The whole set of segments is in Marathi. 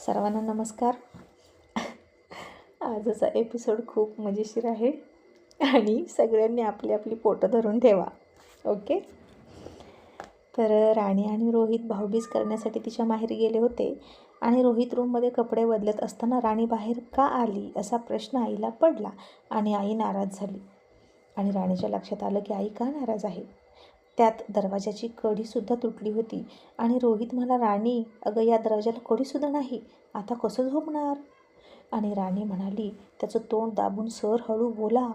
सर्वांना नमस्कार. आजचा एपिसोड खूप मजेशीर आहे आणि सगळ्यांनी आपली आपली पोटं धरून ठेवा. ओके. तर राणी आणि रोहित भाऊबीज करण्यासाठी तिच्या माहेरी गेले होते आणि रोहित रूममध्ये कपडे बदलत असताना राणी बाहेर का आली असा प्रश्न आईला पडला आणि आई नाराज झाली. आणि राणीच्या लक्षात आलं की आई का नाराज आहे. त्यात दरवाजाची कडीसुद्धा तुटली होती आणि रोहित म्हणाला, राणी अगं या दरवाजाला कडीसुद्धा नाही, आता कसं झोपणार. आणि राणी म्हणाली, त्याचं तोंड दाबून, सर हळू बोला,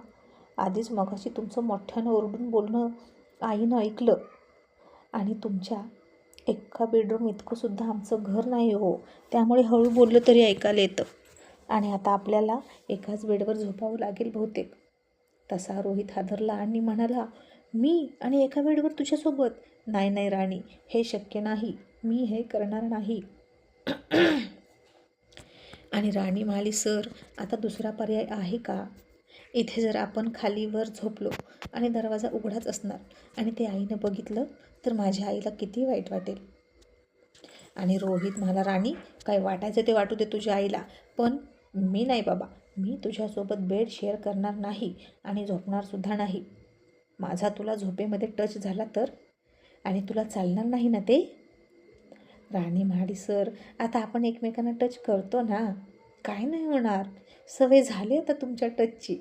आधीच मगाशी तुमचं मोठ्यानं ओरडून बोलणं आईनं ऐकलं आणि तुमच्या एका बेडरूम इतकंसुद्धा आमचं घर नाही हो, त्यामुळे हळू बोललं तरी ऐकायला येतं आणि आता आपल्याला एकाच बेडवर झोपावं लागेल बहुतेक. तसा रोहित हादरला आणि म्हणाला, मी आणि एका बेडवर तुझ्यासोबत? नाही नाही राणी, हे शक्य नाही, मी हे करणार नाही. आणि राणी म्हणाली, सर आता दुसरा पर्याय आहे का? इथे जर आपण खाली वर झोपलो आणि दरवाजा उघडाच असणार आणि ते आईनं बघितलं तर माझ्या आईला किती वाईट वाटेल. आणि रोहित म्हणाला, राणी काय वाटायचं ते वाटू दे तुझ्या आईला, पण मी नाही बाबा, मी तुझ्यासोबत बेड शेअर करणार नाही आणि झोपणारसुद्धा नाही. माझा तुला झोपेमध्ये टच झाला तर? आणि तुला चालणार नाही ना ते? राणी म्हणाली, सर आता आपण एकमेकांना टच करतो ना, काय नाही होणार, सवय झाली आता तुमच्या टचची.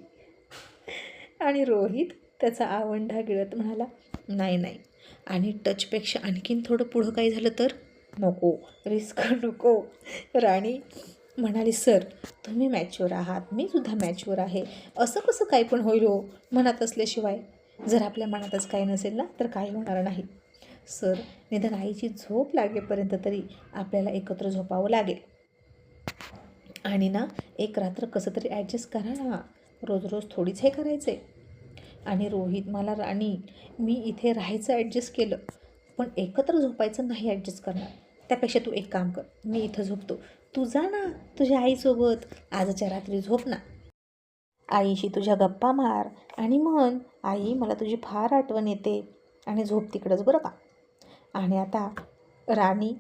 आणि रोहित त्याचा आवंढा गिळत म्हणाला, नाही नाही, आणि टचपेक्षा आणखीन थोडं पुढं काही झालं तर? नको, रिस्क नको. राणी म्हणाली, सर तुम्ही मॅच्युअर आहात, मी सुद्धा मॅच्युअर आहे, असं कसं काही पण होईल हो मनात असल्याशिवाय? जर आपल्या मनातच काही नसेल ना तर काही होणार नाही. सर निदान आईची झोप लागेपर्यंत तरी आपल्याला एकत्र झोपावं लागेल आणि ना एक रात्र कसं तरी ॲडजस्ट करा ना, रोज रोज थोडीच हे करायचे. आणि रोहित मला, राणी मी इथे राहायचं ॲडजस्ट केलं, पण एकत्र झोपायचं नाही ॲडजस्ट करणार. त्यापेक्षा तू एक काम कर, मी इथं झोपतो, तू जा ना तुझ्या आईसोबत, आजच्या रात्री झोप ना, आईशी तुझ्या गप्पा मार आणि म्हण, आई मला तुझी फार आठवण येते, आणि झोप तिकडंच बरं का. आणि आता राणी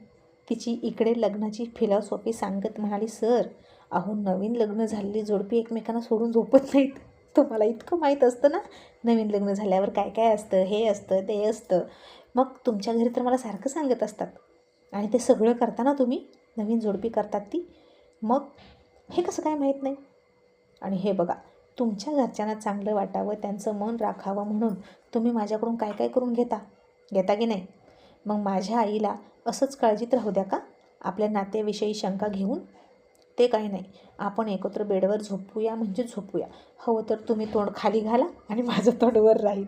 तिची इकडे लग्नाची फिलॉसॉफी सांगत म्हणाली, सर अहो नवीन लग्न झालेली जोडपी एकमेकांना सोडून झोपत नाहीत, तुम्हाला इतकं माहीत असतं ना, नवीन लग्न झाल्यावर काय काय असतं, हे असतं ते असतं. मग तुमच्या घरी तर मला सारखं सांगत असतात आणि ते सगळं करताना तुम्ही नवीन जोडपी करतात ती, मग हे कसं काय माहीत नाही. आणि हे बघा, तुमच्या घरच्यांना चांगलं वाटावं, त्यांचं मन राखावं म्हणून तुम्ही माझ्याकडून काय काय करून घेता की नाही? मग माझ्या आईला असंच काळजीत राहू द्या का आपल्या नात्याविषयी शंका घेऊन? ते काही नाही, आपण एकत्र बेडवर झोपूया म्हणजे झोपूया, हवं तर तुम्ही तोंड खाली घाला आणि माझं तोंड वर राहील.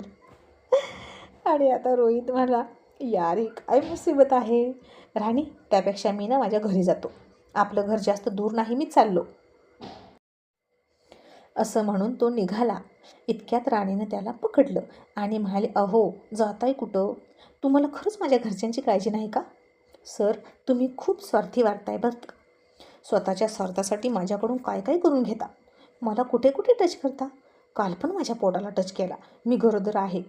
आणि आता रोहित म्हणाला, यार ही काय मुसीबत आहे. राणी त्यापेक्षा मी ना माझ्या घरी जातो, आपलं घर जास्त दूर नाही, मी चाललो. असं म्हणून तो निघाला. इतक्यात राणीनं त्याला पकडलं आणि म्हणाले, अहो जाताय कुठं? तुम्हाला खरंच माझ्या घरच्यांची काळजी नाही का? सर तुम्ही खूप स्वार्थी वाटताय बरं का. स्वतःच्या स्वार्थासाठी माझ्याकडून काय काय करून घेता, मला कुठे कुठे टच करता. काल पण माझ्या पोटाला टच केला, मी गरोदर आहे.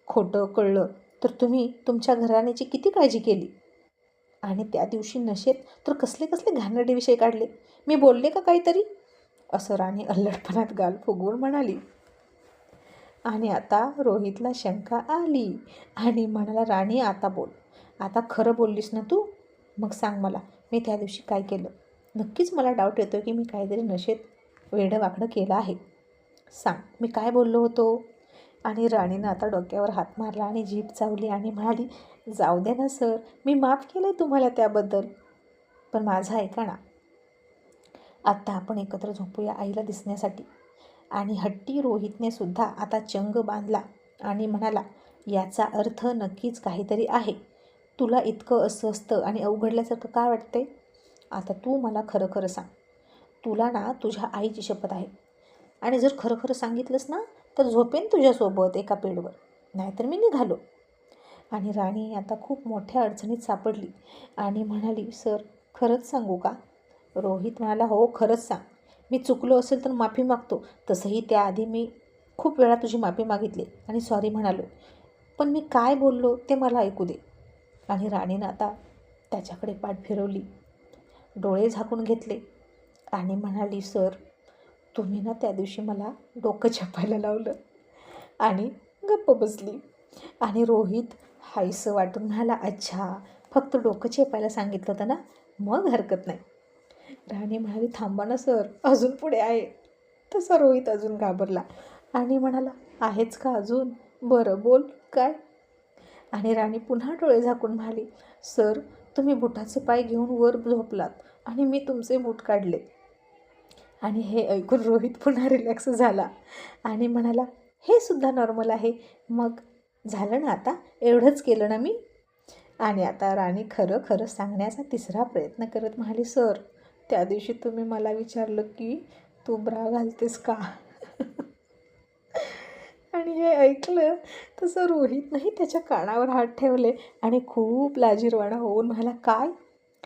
खोटं कळलं तर तुम्ही तुमच्या घराण्याची किती काळजी केली, आणि त्या दिवशी नशेत तर कसले कसले घाणेरडे विषय काढले, मी बोलले का काहीतरी? असं राणी अल्लडपणात गाल फुगवून म्हणाली. आणि आता रोहितला शंका आली आणि म्हणाला, राणी आता बोल, आता खरं बोललीस ना तू, मग सांग मला मी त्या दिवशी काय केलं. नक्कीच मला डाऊट येतो की मी काहीतरी नशेत वेडं वाकडं केलं आहे, सांग मी काय बोललो होतो. आणि राणीनं आता डोक्यावर हात मारला आणि जीभ चावली आणि म्हणाली, जाऊ दे ना सर, मी माफ केलं तुम्हाला त्याबद्दल, पण माझं ऐका ना, आत्ता आपण एकत्र झोपूया आईला दिसण्यासाठी. आणि हट्टी रोहितने सुद्धा आता चंग बांधला आणि म्हणाला, याचा अर्थ नक्कीच काहीतरी आहे, तुला इतकं अस्वस्थ आणि अवघडल्यासारखं काय वाटते? आता तू मला खरं खरं सांग, तुला ना तुझ्या आईची शपथ आहे, आणि जर खरं खरं सांगितलंस ना तर झोपेन तुझ्यासोबत एका बेडवर, नाहीतर मी निघालो. आणि राणी आता खूप मोठ्या अडचणीत सापडली आणि म्हणाली, सर खरंच सांगू का? रोहित म्हणाला, हो खरंच सांग, मी चुकलो असेल तर माफी मागतो, तसंही त्याआधी मी खूप वेळा तुझी माफी मागितली आणि सॉरी म्हणालो, पण मी काय बोललो ते मला ऐकू दे. आणि राणीनं आता त्याच्याकडे पाठ फिरवली डोळे झाकून घेतले आणि म्हणाली, सर तुम्ही ना त्या दिवशी मला डोकं छापायला लावलं. आणि गप्प बसली. आणि रोहित हायसं वाटून म्हणाला, अच्छा फक्त डोकं चेपायला सांगितलं होतं ना, मग हरकत नाही. राणी म्हणाली, थांबा ना सर, अजून पुढे आहे. तसा रोहित अजून घाबरला आणि म्हणाला, आहेच का अजून? बरं बोल काय? आणि राणी पुन्हा डोळे झाकून म्हणाली, सर तुम्ही बुटाचे पाय घेऊन वर झोपलात आणि मी तुमचे बूट काढले. आणि हे ऐकून रोहित पुन्हा रिलॅक्स झाला आणि म्हणाला, हे सुद्धा नॉर्मल आहे. मग झालं ना आता, एवढंच केलं ना मी. आणि आता राणी खरं खरं सांगण्याचा तिसरा प्रयत्न करत म्हणाली, सर त्या दिवशी तुम्ही मला विचारलं की तू ब्रा घालतेस का? आणि हे ऐकलं तसं रोहितनंही त्याच्या कानावर हात ठेवले आणि खूप लाजिरवाणा होऊन म्हणाला, काय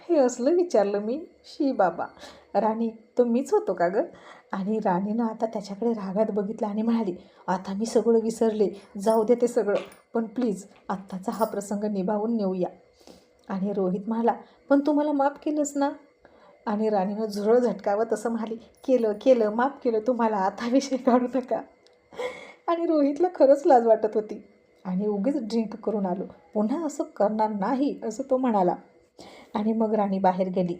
हे असलं विचारलं मी? शी बाबा. राणी तो मीच होतो का गं? आणि राणीनं आता त्याच्याकडे रागात बघितलं आणि म्हणाली, आता मी सगळं विसरले, जाऊ दे ते सगळं, पण प्लीज आत्ताचा हा प्रसंग निभावून नेऊया. आणि रोहित म्हणाला, पण तू मला माफ केलंस ना? आणि राणीनं झुरळ झटकावं तसं म्हणाली, केलं माफ केलं तुम्हाला, आता विषय काढू नका. आणि रोहितला खरंच लाज वाटत होती आणि उगीच ड्रिंक करून आलो, पुन्हा असं करणार नाही असं तो म्हणाला. आणि मग राणी बाहेर गेली.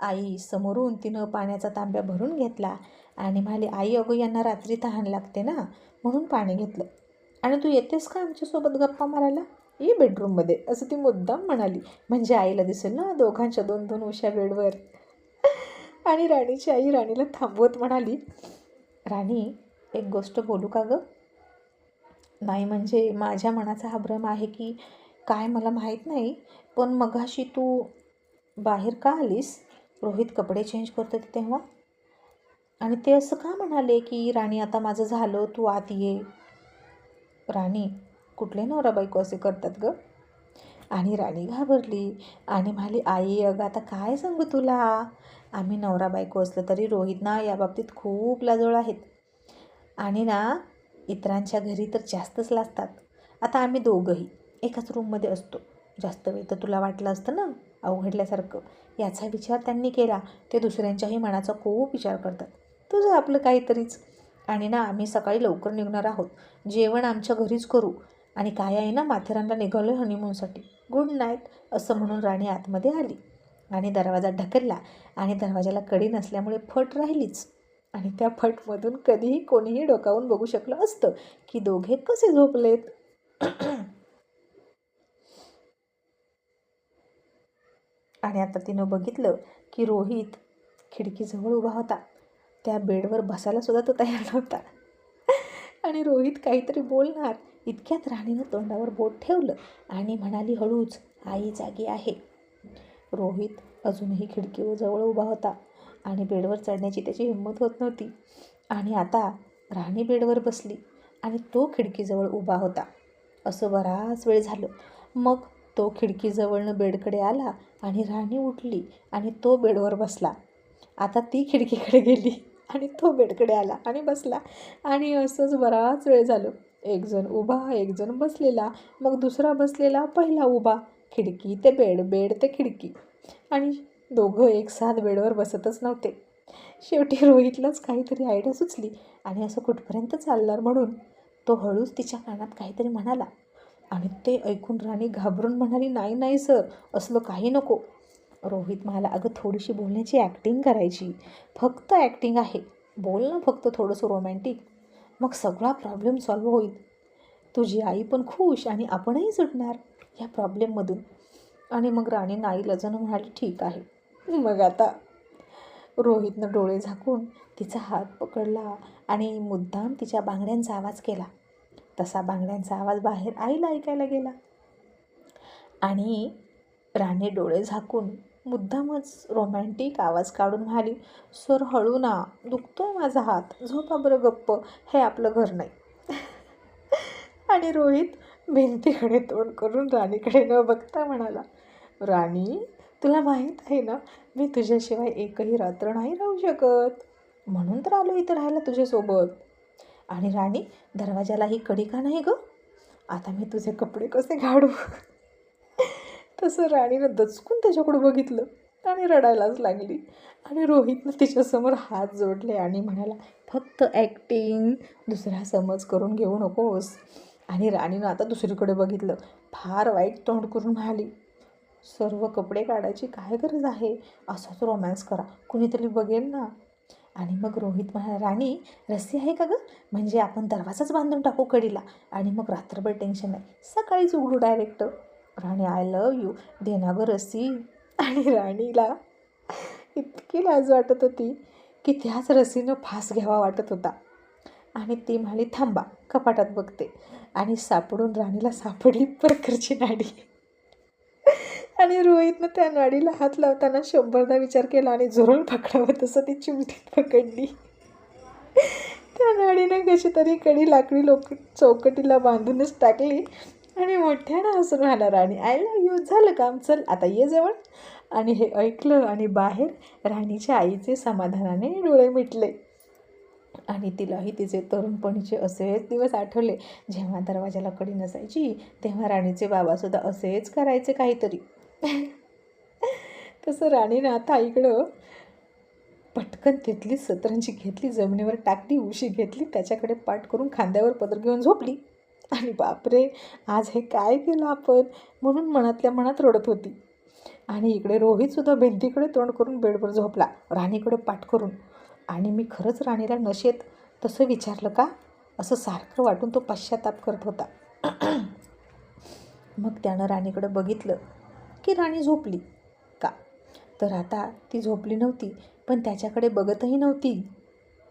आई समोरून तिनं पाण्याचा तांब्या भरून घेतला आणि म्हणाली, आई अगं यांना रात्री तहान लागते ना, म्हणून पाणी घेतलं. आणि तू येतेस का आमच्यासोबत गप्पा मारायला? ये बेडरूममध्ये, असं ती मुद्दाम म्हणाली, म्हणजे आईला दिसेल ना दोघांच्या 2-2 उशा बेडवर. आणि राणीची आई राणीला थांबवत म्हणाली, राणी एक गोष्ट बोलू का गं? नाही म्हणजे माझ्या मनाचा हा भ्रम आहे की काय मला माहीत नाही, पण मगाशी तू बाहेर का आलीस? रोहित कपडे चेंज करत होते तेव्हा. आणि ते असं का म्हणाले की राणी आता माझं झालं, तू आत ये. राणी कुठले नवरा बायको असे करतात गं? आणि राणी घाबरली आणि म्हणाली, आई अगं आता काय सांगू तुला, आम्ही नवरा बायको असलं तरी रोहित ना याबाबतीत खूप लाजोळ आहेत. आणि ना इतरांच्या घरी तर जास्तच लाजतात. आता आम्ही दोघंही एकाच रूममध्ये असतो, जास्त वेळ तर तुला वाटलं असतं ना अवघडल्यासारखं. याचा विचार त्यांनी केला. ते दुसऱ्यांच्याही मनाचा खूप विचार करतात. तुझं आपलं काहीतरीच. आणि ना आम्ही सकाळी लवकर निघणार आहोत, जेवण आमच्या घरीच करू. आणि काय आहे ना माथेरानला निघालो आहे हनीमूनसाठी. गुड नाईट असं म्हणून राणी आतमध्ये आली आणि दरवाजा ढकलला आणि दरवाजाला कडी नसल्यामुळे फट राहिलीच. आणि त्या फटमधून कधीही कोणीही डोकावून बघू शकलं असतं की दोघे कसे झोपलेत. आणि आता तिनं बघितलं की रोहित खिडकीजवळ उभा होता. त्या बेडवर बसायला सुद्धा तो तयार नव्हता. आणि रोहित काहीतरी बोलणार इतक्यात राणीनं तोंडावर बोट ठेवलं आणि म्हणाली हळूच, आई जागी आहे. रोहित अजूनही खिडकीजवळ उभा होता आणि बेडवर चढण्याची त्याची हिंमत होत नव्हती. आणि आता राणी बेडवर बसली आणि तो खिडकीजवळ उभा होता. असं बराच वेळ झालं. मग तो खिडकीजवळनं बेडकडे आला आणि राणी उठली आणि तो बेडवर बसला. आता ती खिडकीकडे गेली आणि तो बेडकडे आला आणि बसला. आणि असंच बराच वेळ झालं. एक जण उभा, एक जण बसलेला, मग दुसरा बसलेला, पहिला उभा. खिडकी ते बेड, बेड ते खिडकी. आणि दोघं एक साथ बेडवर बसतच नव्हते. शेवटी रोहितलाच काहीतरी आयडिया सुचली आणि असं कुठपर्यंत चालणार म्हणून तो हळूच तिच्या कानात काहीतरी म्हणाला. आणि ते ऐकून राणी घाबरून म्हणाली, नाही नाही सर, असलं काही नको. रोहित म्हणाला, अगं थोडीशी बोलण्याची ॲक्टिंग करायची, फक्त ॲक्टिंग आहे, बोल ना फक्त थोडंसं रोमॅन्टिक, मग सगळा प्रॉब्लेम सॉल्व्ह होईल. तुझी आई पण खुश आणि आपणही सुटणार या प्रॉब्लेममधून. आणि मग राणी नाईलाजानं म्हणाली, ठीक आहे. मग आता रोहितनं डोळे झाकून तिचा हात पकडला आणि मुद्दाम तिच्या बांगड्यांचा आवाज केला. तसा बांगड्यांचा आवाज बाहेर आईला ऐकायला गेला. आणि राणी डोळे झाकून मुद्दामच रोमॅन्टिक आवाज काढून म्हणाली, सर हळू ना, दुखतोय माझा हात, झोपा बरं गप्प, हे आपलं घर नाही. आणि रोहित भिंतीकडे तोंड करून राणीकडे न बघता म्हणाला, राणी तुला माहीत आहे ना, मी तुझ्याशिवाय एकही रात्र नाही राहू शकत, म्हणून तर आलो इथं राहायला तुझ्यासोबत. आणि राणी दरवाजालाही कडी का नाही गं? आता मी तुझे कपडे कसे काढू? तसं राणीनं दचकून त्याच्याकडं बघितलं आणि रडायलाच लागली. आणि रोहितनं तिच्यासमोर हात जोडले आणि म्हणाला, फक्त ॲक्टिंग, दुसरा समज करून घेऊ नकोस. आणि राणीनं आता दुसरीकडे बघितलं. फार वाईट तोंड करून म्हणाली, सर्व कपडे काढायची काय गरज आहे, असाच रोमॅन्स करा, कुणीतरी बघेल ना. आणि मग रोहित म्हणाला, राणी रस्सी आहे का गं, म्हणजे आपण दरवाजाच बांधून टाकू कडीला आणि मग रात्रभर टेन्शन नाही, सकाळीच उघडू direct. Rani I love you, दे ना गं रस्सी. आणि राणीला इतकी लाज वाटत होती की त्याच रस्सीनं फास घ्यावा वाटत होता. आणि ती म्हणाली, थांबा कपाटात बघते. आणि सापडून राणीला सापडली परकरची नाडी. आणि रोहितनं त्या नाडीला हात लावताना 100दा विचार केला आणि जोरून पकडावं तसं ती चिमटीत पकडली. त्या नाडीने कशी तरी कडी लाकडी चौकटीला बांधूनच टाकली आणि मोठ्यानं हसून म्हणाला, राणी आय लव्ह यू, झालं काम, चल आता ये जवळ. आणि हे ऐकलं आणि बाहेर राणीच्या आईचे समाधानाने डोळे मिटले. आणि तिलाही तिचे तरुणपणीचे असेच दिवस आठवले, जेव्हा दरवाजाला कडी नसायची, तेव्हा राणीचे बाबासुद्धा असेच करायचे काहीतरी. तसं राणीनं आता आईकडं पटकन तिथली सतरंजी घेतली, जमिनीवर टाकली, उशी घेतली, त्याच्याकडे पाठ करून खांद्यावर पदर घेऊन झोपली. आणि बापरे, आज हे काय केलं आपण, म्हणून मनातल्या मनात रडत होती. आणि इकडे रोहितसुद्धा भिंतीकडे तोंड करून बेडवर झोपला, राणीकडे पाठ करून. आणि मी खरंच राणीला नशेत तसं विचारलं का, असं सारखं वाटून तो पश्चाताप करत होता. मग त्यानं राणीकडे बघितलं की राणी झोपली का, तर आता ती झोपली नव्हती, पण त्याच्याकडे बघतही नव्हती.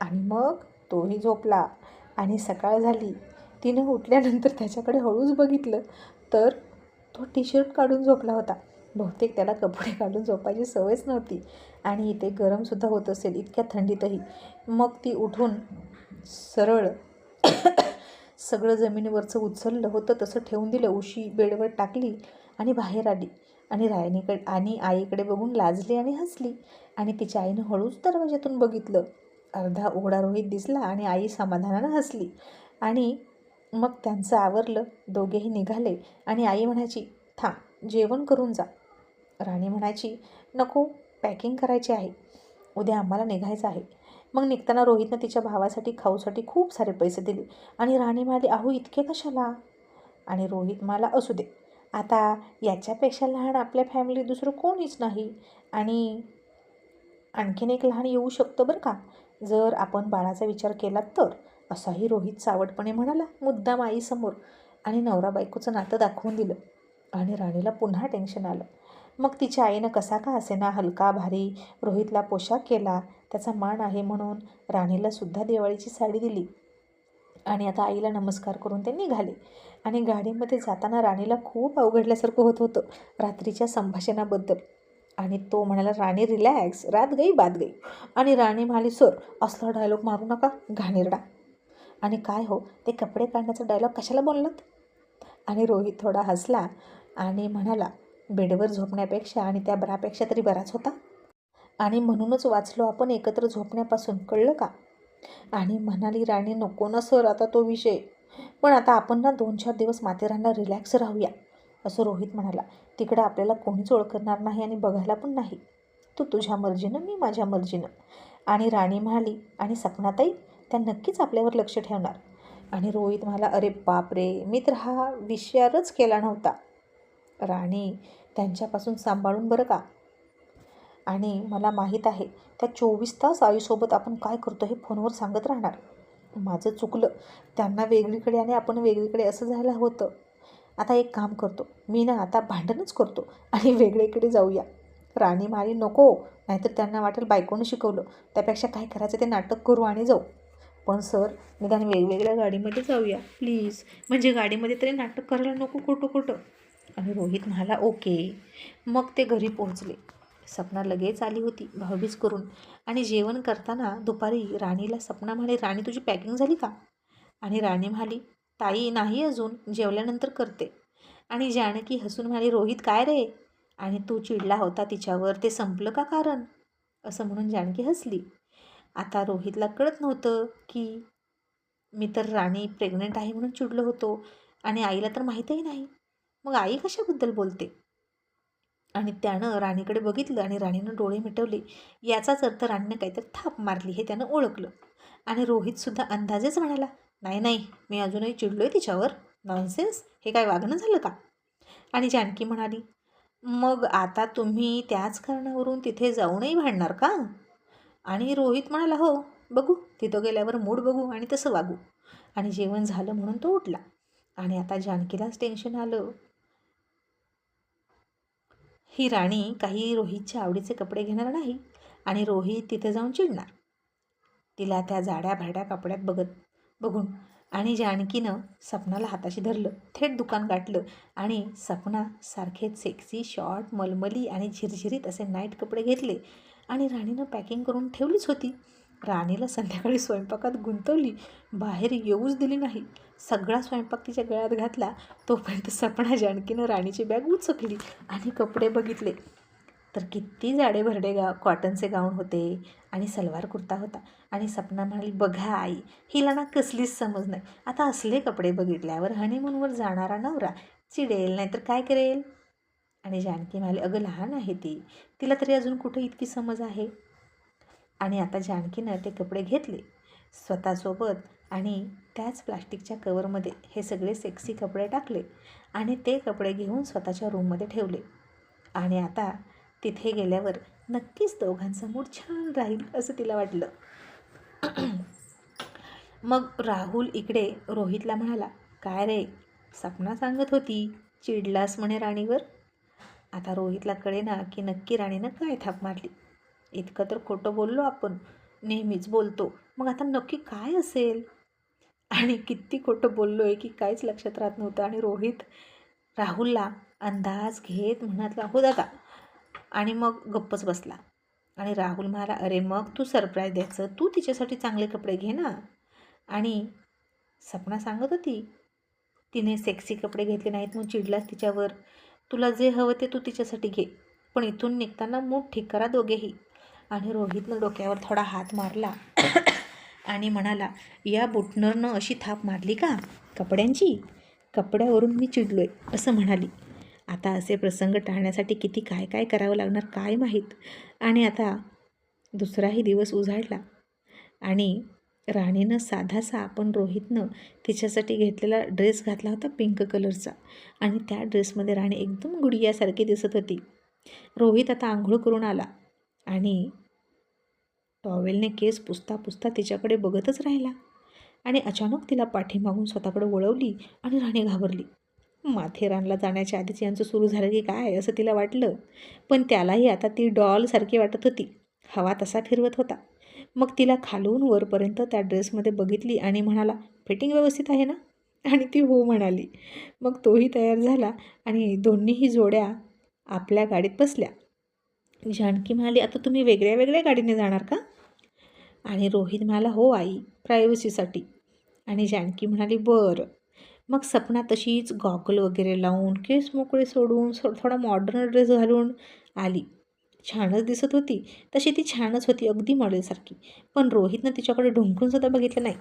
आणि मग तोही झोपला. आणि सकाळ झाली. तिनं उठल्यानंतर त्याच्याकडे हळूच बघितलं तर तो टी-शर्ट काढून झोपला होता. बहुतेक त्याला कपडे काढून झोपायची सवयच नव्हती. आणि इथे गरमसुद्धा होत असेल इतक्या थंडीतही. मग ती उठून सरळ सगळं जमिनीवरचं उचललं होतं तसं ठेवून दिलं, उशी बेडवर टाकली आणि बाहेर आली. आणि आणि आईकडे बघून लाजली आणि हसली. आणि तिच्या आईनं हळूच दरवाज्यातून बघितलं. अर्धा उघडा रोहित दिसला आणि आई समाधानानं हसली. आणि मग त्यांचं आवरलं, दोघेही निघाले. आणि आई म्हणायची, थांब जेवण करून जा. राणी म्हणायची, नको, पॅकिंग करायची आहे, उद्या आम्हाला निघायचं आहे. मग निघताना रोहितनं तिच्या भावासाठी खाऊसाठी खूप सारे पैसे दिले. आणि राणी म्हणाली, अहो इतके कशाला. आणि रोहित म्हणाला, असू दे, आता याच्यापेक्षा लहान आपल्या फॅमिलीत दुसरं कोणीच नाही. आणि आणखीन एक लहान येऊ शकतं बरं का, जर आपण बाळाचा विचार केला तर, असाही रोहित सावटपणे म्हणाला मुद्दाम आईसमोर. आणि नवरा बायकोचं नातं दाखवून दिलं. आणि राणीला पुन्हा टेन्शन आलं. मग तिच्या आईनं कसा का असेना हलका भारी रोहितला पोशाख केला, त्याचा मान आहे म्हणून. राणीला सुद्धा दिवाळीची साडी दिली. आणि आता आईला नमस्कार करून ते निघाले. आणि गाडीमध्ये जाताना राणीला खूप अवघडल्यासारखं होत होतं रात्रीच्या संभाषणाबद्दल. आणि तो म्हणाला, राणी रिलॅक्स, रात गई बात गई. आणि राणी म्हणाली, सर असला डायलॉग मारू नका, घाणेरडा. आणि काय हो, ते कपडे काढण्याचा डायलॉग कशाला बोललात. आणि रोहित थोडा हसला आणि म्हणाला, बेडवर झोपण्यापेक्षा आणि त्या बरापेक्षा तरी बराच होता. आणि म्हणूनच वाचलो आपण एकत्र झोपण्यापासून, कळलं का. आणि म्हणाली राणी, नको ना सर आता तो विषय, पण आता आपण ना 2-4 दिवस माथेरानला रिलॅक्स राहूया, असं रोहित म्हणाला. तिकडं आपल्याला कोणीच ओळखणार नाही आणि बघायला पण नाही. तू तुझ्या मर्जीनं, मी माझ्या मर्जीनं. आणि राणी म्हणाली, आणि सपनाताई, त्या नक्कीच आपल्यावर लक्ष ठेवणार. आणि रोहित म्हणाला, अरे बाप रे, मी तर हा विचारच केला नव्हता. राणी, त्यांच्यापासून सांभाळून बरं का. आणि मला माहीत आहे त्या 24 तास आईसोबत आपण काय करतो हे फोनवर सांगत राहणार. माझं चुकलं, त्यांना वेगळीकडे आणि आपण वेगळीकडे असं झालं होतं. आता एक काम करतो मी ना, आता भांडणच करतो आणि वेगळीकडे जाऊया. राणी म्हणाली, नको, नाहीतर त्यांना वाटेल बायकोनं शिकवलं, त्यापेक्षा काय करायचं ते नाटक करू आणि जाऊ. पण सर, निदान वेगवेगळ्या गाडीमध्ये जाऊया प्लीज, म्हणजे गाडीमध्ये तरी नाटक करायला नको खोटं खोटं. आणि रोहित म्हणाला, ओके. मग ते घरी पोहोचले. सपना लगेच आली होती भाऊबीज करून. आणि जेवण करताना दुपारी राणीला सपना म्हणाली, राणी तुझी पॅकिंग झाली का. आणि राणी म्हणाली, ताई नाही अजून, जेवल्यानंतर करते. आणि जानकी हसून म्हणाली, रोहित काय रे, आणि तू चिडला होता तिच्यावर, ते संपलं का कारण, असं म्हणून जानकी हसली. आता रोहितला कळत नव्हतं की मी तर राणी प्रेग्नंट आहे म्हणून चिडलो होतो आणि आईला तर माहीतही नाही, मग आई कशाबद्दल बोलते. आणि त्यानं राणीकडे बघितलं आणि राणीनं डोळे मिटवले. याचाच अर्थ राणीनं काहीतरी थाप मारली हे त्यानं ओळखलं. आणि रोहितसुद्धा अंदाजेच म्हणाला, नाही नाही, मी अजूनही चिडलोय तिच्यावर. नॉनसेन्स, हे काय वागणं झालं का? आणि जानकी म्हणाली, मग आता तुम्ही त्याच कारणावरून तिथे जाऊनही भांडणार का? आणि रोहित म्हणाला, हो, बघू, तिथं गेल्यावर मूड बघू आणि तसं वागू. आणि जेवण झालं म्हणून तो उठला. आणि आता जानकीलाच टेन्शन आलं. ही राणी काही रोहितच्या आवडीचे कपडे घेणार नाही आणि रोहित तिथे जाऊन चिडणार तिला त्या जाड्या भाड्या कपड्यात बघून. आणि जानकीनं सपनाला हाताशी धरलं, थेट दुकान गाठलं आणि सपना सारखे सेक्सी शॉर्ट, मलमली आणि झिरझिरीत असे नाईट कपडे घेतले. आणि राणीनं पॅकिंग करून ठेवलीच होती. राणीला संध्याकाळी स्वयंपाकात गुंतवली, बाहेर येऊच दिली नाही. सगळा स्वयंपाक तिच्या गळ्यात घातला. तोपर्यंत सपना जानकीनं राणीची बॅग उचकली आणि कपडे बघितले तर किती जाडे भरडे कॉटनचे गाऊन होते आणि सलवार कुर्ता होता. आणि सपना म्हणाली, बघा आई, हिला ना कसलीच समज नाही. आता असले कपडे बघितल्यावर हनीमूनवर जाणारा नवरा चिडेल, नाहीतर काय करेल? आणि जानकी म्हणाली, अगं लहान आहे ती, तिला तरी अजून कुठं इतकी समज आहे? आणि आता जानकीनं ते कपडे घेतले स्वतःसोबत आणि त्याच प्लास्टिकच्या कवरमध्ये हे सगळे सेक्सी कपडे टाकले आणि ते कपडे घेऊन स्वतःच्या रूममध्ये ठेवले. आणि आता तिथे गेल्यावर नक्कीच दोघांचा मूड छान राहील असं तिला वाटलं. मग राहुल इकडे रोहितला म्हणाला, काय रे, सपना सांगत होती चिडलास म्हणे राणीवर. आता रोहितला कळेना की नक्की राणीनं काय थाप मारली. इतकं तर खोटं बोललो आपण, नेहमीच बोलतो, मग आता नक्की काय असेल? आणि किती खोटं बोललो आहे की काहीच लक्षात राहत नव्हतं. आणि रोहित राहुलला अंदाज घेत म्हणाला, हो दादा, आणि मग गप्पच बसला. आणि राहुल म्हणाला, अरे मग तू सरप्राईज द्यायचं, तू तिच्यासाठी चांगले कपडे घे ना. आणि सपना सांगत होती तिने सेक्सी कपडे घेतले नाहीत म्हणून चिडलास तिच्यावर. तुला जे हवं ते तू तिच्यासाठी घे, पण इथून निघताना मूड ठीक करा दोघेही. आणि रोहितनं डोक्यावर थोडा हात मारला आणि म्हणाला, या बुटनरनं अशी थाप मारली का कपड्यांची? कपड्यावरून मी चिडलोय असं म्हणाली. आता असे प्रसंग टाळण्यासाठी किती काय काय करावं लागणार काय माहीत. आणि आता दुसराही दिवस उजाडला आणि राणीनं साधासा पण रोहितनं तिच्यासाठी घेतलेला ड्रेस घातला होता पिंक कलरचा. आणि त्या ड्रेसमध्ये राणी एकदम गुडियासारखी दिसत होती. रोहित आता आंघोळ करून आला आणि टॉवेलने केस पुसता पुसता तिच्याकडे बघतच राहिला. आणि अचानक तिला पाठीमागून स्वतःकडे वळवली आणि राणी घाबरली. माथेरानला जाण्याच्या आधीच यांचं सुरू झालं की काय असं तिला वाटलं. पण त्यालाही आता ती डॉलसारखी वाटत होती, हवा तसा फिरवत होता. मग तिला खालून वरपर्यंत त्या ड्रेसमध्ये बघितली आणि म्हणाला, फिटिंग व्यवस्थित आहे ना? आणि ती हो म्हणाली. मग तोही तयार झाला आणि दोन्हीही जोड्या आपल्या गाडीत बसल्या. जानकी म्हणाली, आता तुम्ही वेगळ्या वेगळ्या गाडीने जाणार का? आणि रोहित म्हणाला, हो आई, प्रायव्हसीसाठी. आणि जानकी म्हणाली, बरं. मग सपना तशीच गॉगल वगैरे लावून केस मोकळे सोडून थोडा मॉडर्न ड्रेस घालून आली. छानच दिसत होती, तशी ती छानच होती, अगदी मॉडेलसारखी. पण रोहितनं तिच्याकडे ढुंकूनसुद्धा बघितलं नाही.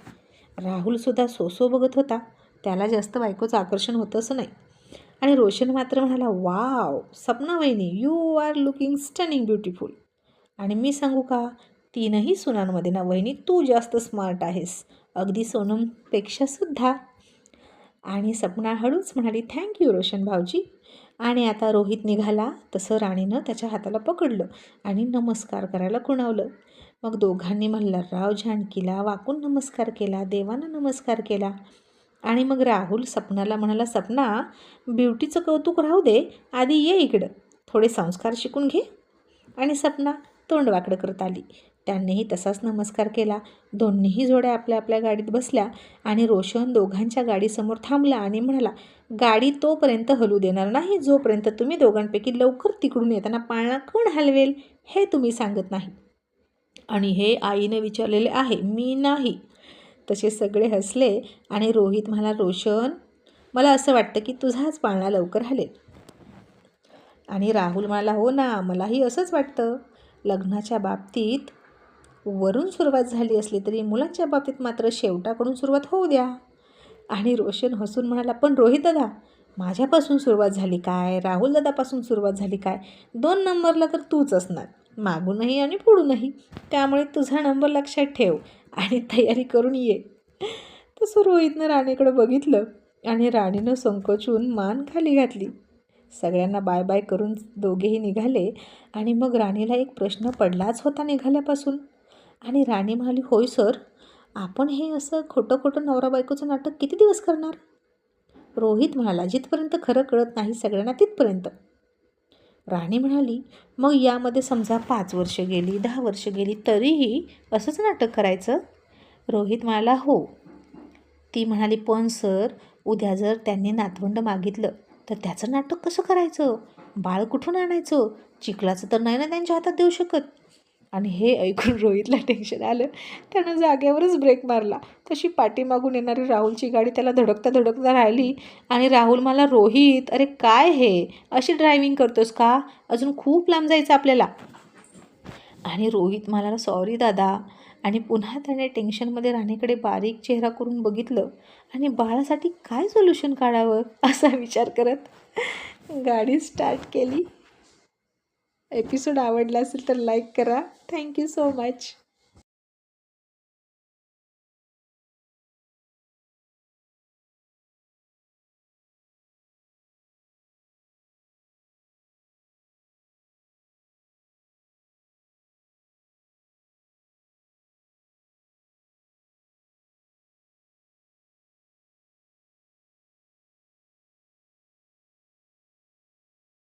राहुलसुद्धा सोसो बघत होता, त्याला जास्त बायकोचं आकर्षण होतं असं नाही. आणि रोशन मात्र म्हणाला, वाव सपना वहिनी, you are looking stunning beautiful. आणि मी सांगू का, तीनही सुनांमध्ये ना वहिनी तू जास्त स्मार्ट आहेस, अगदी सोनमपेक्षा सुद्धा. आणि सपना हळूच म्हणाली, थँक्यू रोशन भाऊजी. आणि आता रोहित निघाला तसं राणीनं त्याच्या हाताला पकडलं आणि नमस्कार करायला खुणावलं. मग दोघांनी मल्हारराव जानकीला वाकून नमस्कार केला, देवानं नमस्कार केला. आणि मग राहुल सपनाला म्हणाला, सपना, ब्युटीचं कौतुक राहू दे, आधी ये इकडं, थोडे संस्कार शिकून घे. आणि सपना तोंड वाकडं करत आली. त्यांनीही तसाच नमस्कार केला. दोन्हीही जोड्या आपल्या आपल्या गाडीत बसल्या आणि रोशन दोघांच्या गाडीसमोर थांबला आणि म्हणाला, गाडी तोपर्यंत हलू देणार नाही जोपर्यंत तुम्ही दोघांपैकी लवकर तिकडून येताना पाळणा कोण हलवेल हे तुम्ही सांगत नाही. आणि हे आईने विचारलेले आहे, मी नाही. तसे सगळे हसले. आणि रोहित म्हणाला, रोशन, मला असं वाटतं की तुझाच पाळणा लवकर हलेल. आणि राहुल म्हणाला, हो ना, मलाही असंच वाटतं. लग्नाच्या बाबतीत वरून सुरुवात झाली असली तरी मुलांच्या बाबतीत मात्र शेवटाकडून सुरुवात होऊ द्या. आणि रोशन हसून म्हणाला, पण रोहित दादा, माझ्यापासून सुरुवात झाली काय, राहुल दादापासून सुरुवात झाली काय, 2 नंबरला तर तूच असणार, मागूनही आणि पुढूनही. त्यामुळे तुझा नंबर लक्षात ठेव आणि तयारी करून ये. तसं रोहितनं राणीकडे बघितलं आणि राणीनं संकोचून मान खाली घातली. सगळ्यांना बाय बाय करून दोघेही निघाले. आणि मग राणीला एक प्रश्न पडलाच होता निघाल्यापासून. आणि राणी म्हणाली, होय सर, आपण हे असं खोटं खोटं नवरा बायकोचं नाटक किती दिवस करणार? रोहित म्हणाला, जिथपर्यंत खरं कळत नाही सगळ्यांना तिथपर्यंत. राणी म्हणाली, मग यामध्ये समजा 5 वर्ष गेली, 10 वर्ष गेली, तरीही असंच नाटक करायचं? रोहित म्हणाला, हो. ती म्हणाली, पण सर, उद्या जर त्यांनी नातवंड मागितलं तर त्याचं नाटक कसं करायचं? बाळ कुठून आणायचं? चिखलाचं तर नाही ना त्यांच्या हातात देऊ शकत. आणि हे ऐकून रोहितला टेन्शन आलं. त्यानं जागेवरच ब्रेक मारला. तशी पाठीमागून येणारी राहुलची गाडी त्याला धडकता धडकता राहिली. आणि राहुल मला, रोहित, अरे काय हे, अशी ड्रायव्हिंग करतोस का? अजून खूप लांब जायचं आपल्याला. आणि रोहित म्हणाला, सॉरी दादा. आणि पुन्हा त्याने टेन्शनमध्ये राणीकडे बारीक चेहरा करून बघितलं आणि बाळासाठी काय सोल्युशन काढावं असा विचार करत गाडी स्टार्ट केली. एपिसोड आवडला असेल तर लाईक करा. Thank you so much.